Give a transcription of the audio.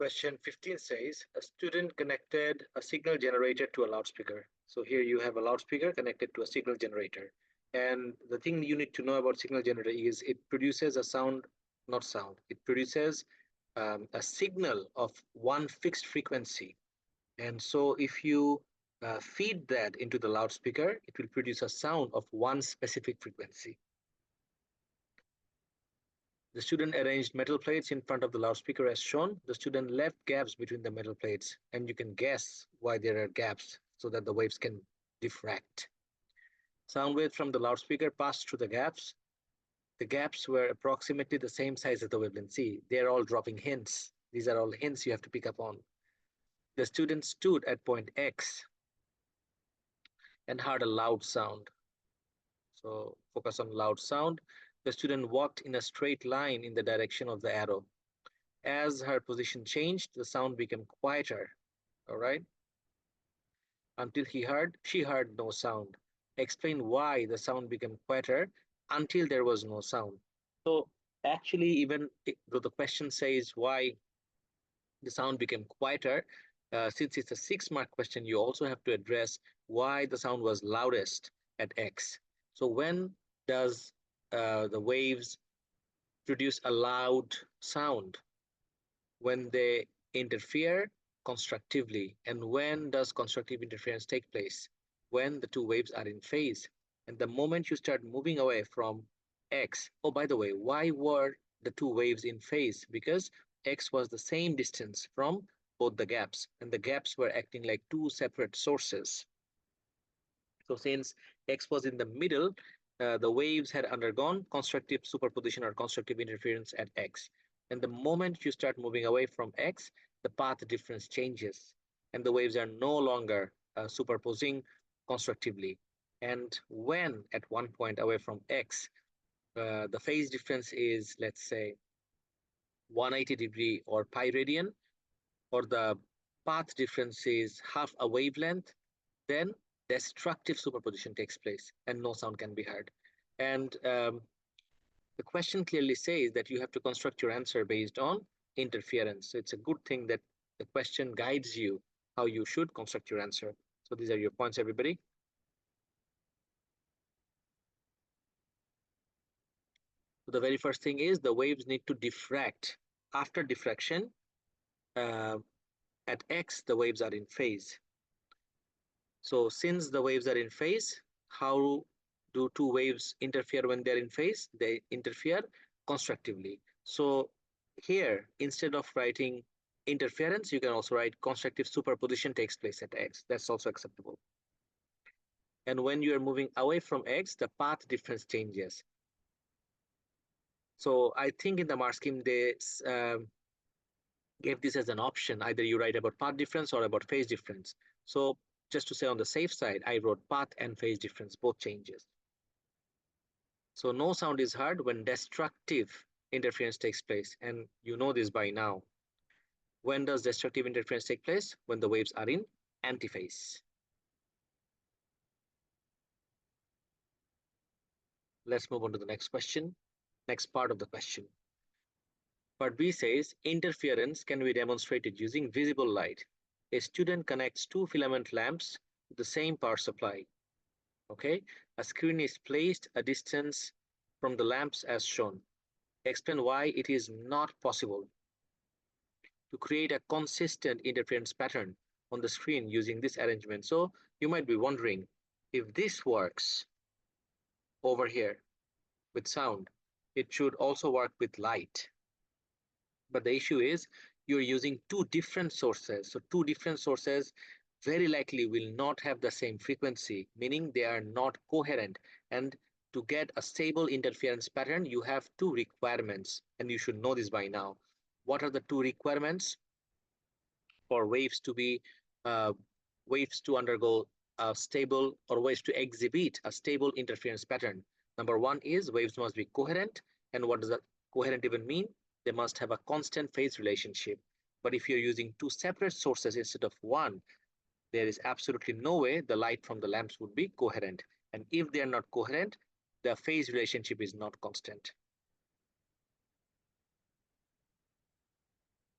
Question 15 says, a student connected a signal generator to a loudspeaker. So here you have a loudspeaker connected to a signal generator. And the thing you need to know about signal generator is it produces a sound, not sound, it produces a signal of one fixed frequency. And so if you feed that into the loudspeaker, it will produce a sound of one specific frequency. The student arranged metal plates in front of the loudspeaker as shown. The student left gaps between the metal plates, and you can guess why there are gaps so that the waves can diffract. Sound waves from the loudspeaker passed through the gaps. The gaps were approximately the same size as the wavelength. See, they're all dropping hints. These are all hints you have to pick up on. The student stood at point X and heard a loud sound. So focus on loud sound. The student walked in a straight line in the direction of the arrow. As her position changed, the sound became quieter, all right? Until she heard no sound. Explain why the sound became quieter until there was no sound. So actually, even though the question says why the sound became quieter, since it's a 6-mark question, you also have to address why the sound was loudest at X. So when does the waves produce a loud sound? When they interfere constructively. And when does constructive interference take place? When the two waves are in phase. And the moment you start moving away from X, oh, by the way, why were the two waves in phase? Because X was the same distance from both the gaps, and the gaps were acting like two separate sources. So since X was in the middle, the waves had undergone constructive superposition or constructive interference at X. And the moment you start moving away from X, the path difference changes, and the waves are no longer superposing constructively. And when at one point away from X, the phase difference is, let's say, 180 degree or pi radian, or the path difference is half a wavelength, then destructive superposition takes place and no sound can be heard. And the question clearly says that you have to construct your answer based on interference. So it's a good thing that the question guides you how you should construct your answer. So these are your points, everybody. So the very first thing is the waves need to diffract. After diffraction, at X, the waves are in phase. So since the waves are in phase, how do two waves interfere when they're in phase? They interfere constructively. So here, instead of writing interference, you can also write constructive superposition takes place at X. That's also acceptable. And when you are moving away from X, the path difference changes. So I think in the mark scheme, they gave this as an option. Either you write about path difference or about phase difference. So just to say on the safe side, I wrote path and phase difference, both changes. So no sound is heard when destructive interference takes place. And you know this by now. When does destructive interference take place? When the waves are in antiphase. Let's move on to the next question, next part of the question. Part B says, interference can be demonstrated using visible light. A student connects two filament lamps to the same power supply. Okay, a screen is placed a distance from the lamps as shown. Explain why it is not possible to create a consistent interference pattern on the screen using this arrangement. So you might be wondering, if this works over here with sound, it should also work with light. But the issue is you're using two different sources. So two different sources very likely will not have the same frequency, meaning they are not coherent. And to get a stable interference pattern, you have two requirements, and you should know this by now. What are the two requirements for waves to undergo a stable, or waves to exhibit a stable interference pattern? Number one is waves must be coherent. And what does that coherent even mean? They must have a constant phase relationship. But if you're using two separate sources instead of one, there is absolutely no way the light from the lamps would be coherent. And if they are not coherent, the phase relationship is not constant.